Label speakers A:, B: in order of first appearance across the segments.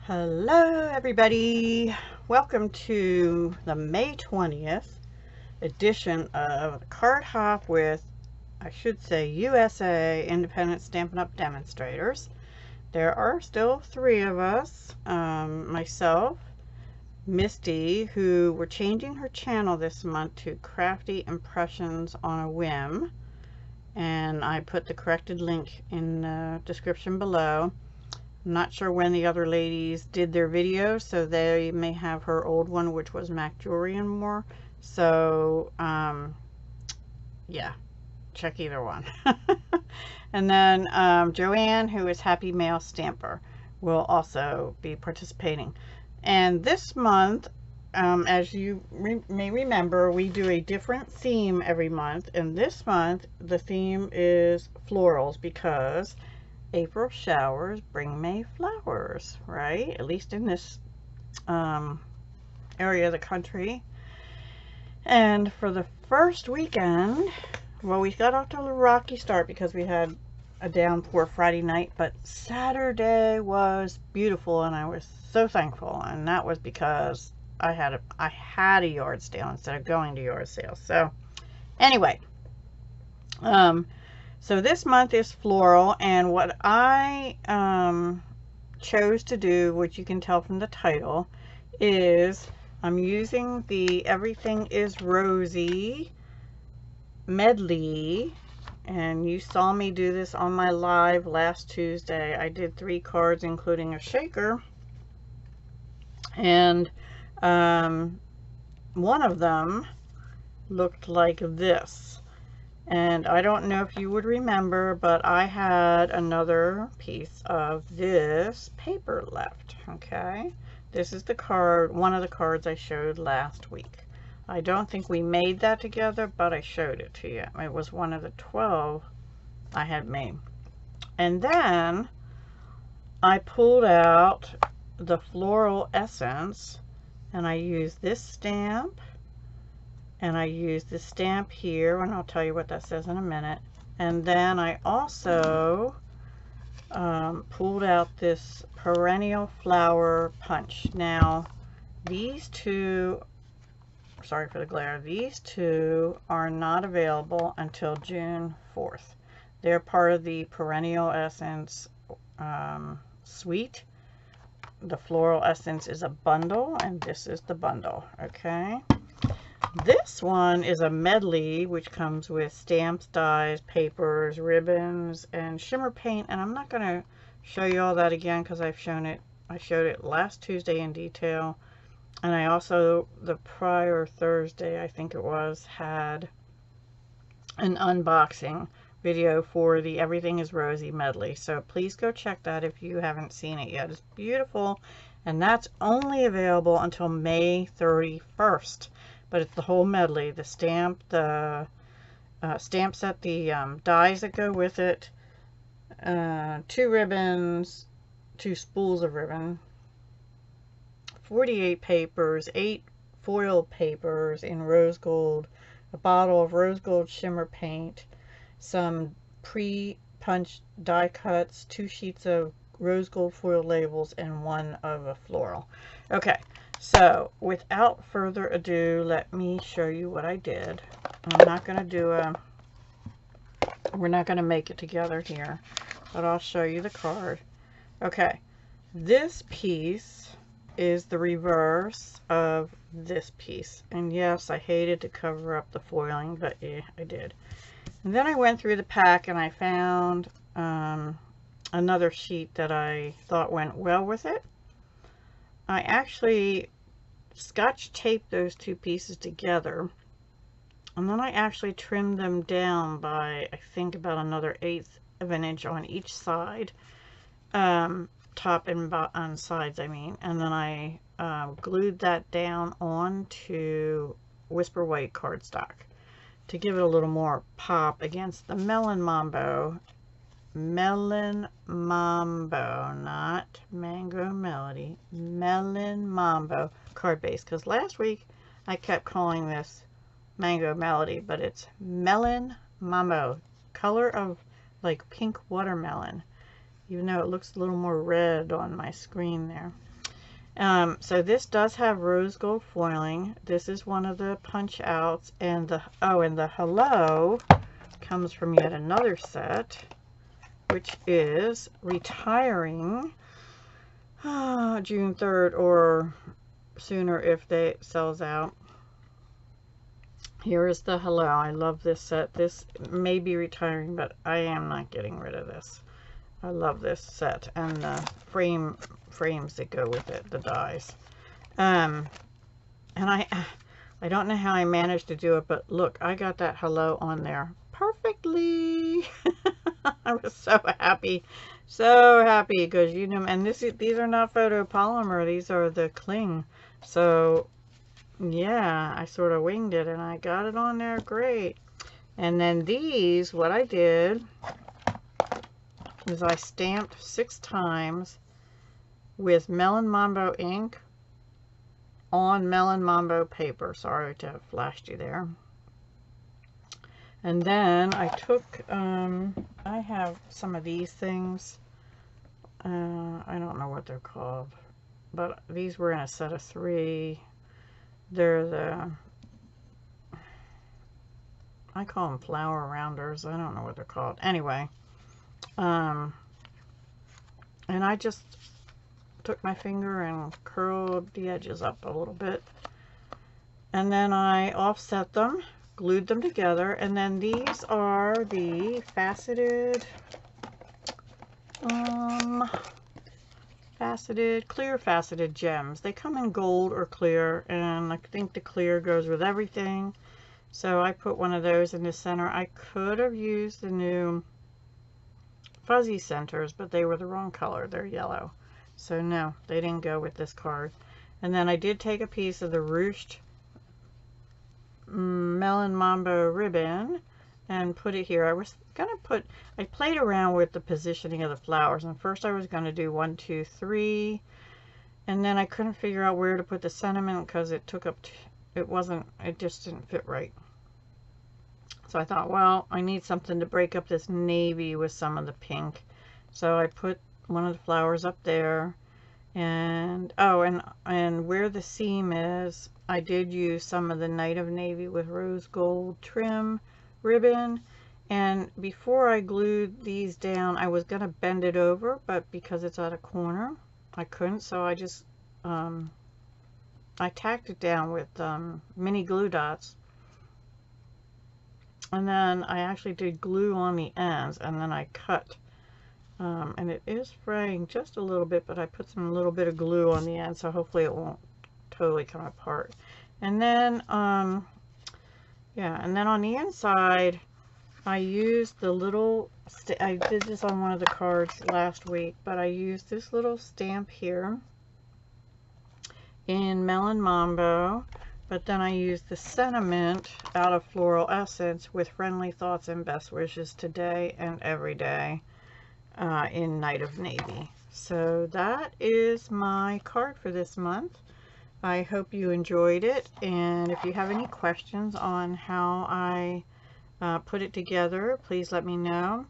A: Hello everybody, welcome to the May 20th edition of the Card Hop with, I should say, USA Independent Stampin' Up! Demonstrators. There are still three of us, myself, Misty, who we're changing her channel this month to Crafty Impressions on a Whim, and I put the corrected link in the description below. I'm not sure when the other ladies did their videos, so they may have her old one, which was Mac Jewelry and More. So, yeah, check either one. And then Joanne, who is Happy Mail Stamper, will also be participating. And this month, as you may remember, we do a different theme every month. And this month, the theme is florals, because April showers bring May flowers, right? At least in this area of the country. And for the first weekend, well, we got off to a rocky start because we had a downpour Friday night, but Saturday was beautiful and I was so thankful. And that was because I had a yard sale instead of going to yard sale. So anyway, so this month is floral, and what I chose to do, which you can tell from the title, is I'm using the Everything is Rosy Medley, and you saw me do this on my live last Tuesday. I did 3 cards including a shaker, and one of them looked like this. And I don't know if you would remember, but I had another piece of this paper left, okay? This is the card, one of the cards I showed last week. I don't think we made that together, but I showed it to you. It was one of the 12 I had made. And then I pulled out the floral essence, and I used this stamp, and I use the stamp here, and I'll tell you what that says in a minute. And then I also pulled out this perennial flower punch. Now, these two, sorry for the glare, these two are not available until June 4th. They're part of the Perennial Essence suite. The floral essence is a bundle, and this is the bundle, okay? This one is a medley, which comes with stamps, dies, papers, ribbons, and shimmer paint. And I'm not going to show you all that again because I've shown it. I showed it last Tuesday in detail. And I also, the prior Thursday, I think it was, had an unboxing video for the Everything is Rosy medley. So please go check that if you haven't seen it yet. It's beautiful. And that's only available until May 31st. But it's the whole medley, the stamp, the stamp set, the dies that go with it, 2 ribbons, 2 spools of ribbon, 48 papers, 8 foil papers in rose gold, a bottle of rose gold shimmer paint, some pre-punched die cuts, 2 sheets of rose gold foil labels, and 1 of a floral. Okay. So, without further ado, let me show you what I did. I'm not going to do we're not going to make it together here, but I'll show you the card. Okay, this piece is the reverse of this piece. And yes, I hated to cover up the foiling, but yeah, I did. And then I went through the pack and I found another sheet that I thought went well with it. I actually scotch taped those 2 pieces together, and then I actually trimmed them down by, I think, about another 1/8 of an inch on each side, top and on sides, I mean, and then I glued that down onto Whisper White cardstock to give it a little more pop against the Melon Mambo. Melon Mambo, not Mango Melody, Melon Mambo card base, because last week I kept calling this Mango Melody, but it's Melon Mambo, color of like pink watermelon, even though it looks a little more red on my screen there. So this does have rose gold foiling. This is one of the punch outs, and the hello comes from yet another set, which is retiring June 3rd or sooner if they sells out. Here is the hello. I love this set. This may be retiring, but I am not getting rid of this. I love this set and the frames that go with it, the dies. And I don't know how I managed to do it, but look, I got that hello on there perfectly. I was so happy because, you know, and these are not photopolymer, these are the cling. So yeah, I sort of winged it and I got it on there great. And then these, what I did is I stamped 6 times with Melon Mambo ink on Melon Mambo paper. Sorry to have flashed you there. And then I took, I have some of these things. I don't know what they're called, but these were in a set of 3. They're the, I call them flower rounders. I don't know what they're called. Anyway, and I just took my finger and curled the edges up a little bit. And then I offset them, glued them together, and then these are the faceted, clear faceted gems. They come in gold or clear, and I think the clear goes with everything. So I put one of those in the center. I could have used the new fuzzy centers, but they were the wrong color. They're yellow. So no, they didn't go with this card. And then I did take a piece of the ruched Melon Mambo ribbon and put it here. I was gonna put, I played around with the positioning of the flowers, and first I was gonna do 1, 2, 3, and then I couldn't figure out where to put the sentiment because it took up, it just didn't fit right. So I thought, well, I need something to break up this navy with some of the pink. So I put one of the flowers up there, and oh, and where the seam is, I did use some of the Night of Navy with rose gold trim ribbon. And before I glued these down, I was gonna bend it over, but because it's at a corner, I couldn't. So I just I tacked it down with mini glue dots, and then I actually did glue on the ends, and then I cut. And it is fraying just a little bit, but I put some little bit of glue on the end, so hopefully it won't totally come apart. And then, yeah, and then on the inside, I used the little, I did this on one of the cards last week, but I used this little stamp here in Melon Mambo, but then I used the sentiment out of Floral Essence with friendly thoughts and best wishes today and every day. In Night of Navy. So that is my card for this month. I hope you enjoyed it, and if you have any questions on how I put it together, please let me know.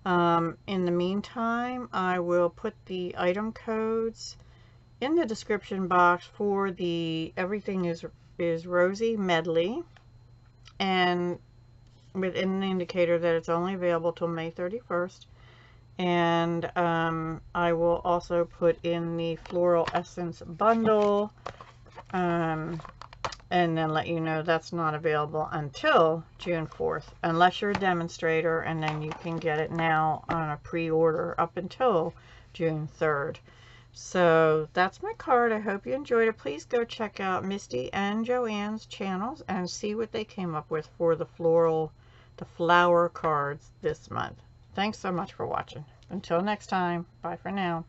A: In the meantime, I will put the item codes in the description box for the Everything is Rosy Medley, and with an indicator that it's only available till May 31st. And I will also put in the Floral Essence bundle, and then let you know that's not available until June 4th, unless you're a demonstrator, and then you can get it now on a pre-order up until June 3rd. So that's my card. I hope you enjoyed it. Please go check out Misty and Joanne's channels and see what they came up with for the flower cards this month. Thanks so much for watching. Until next time, bye for now.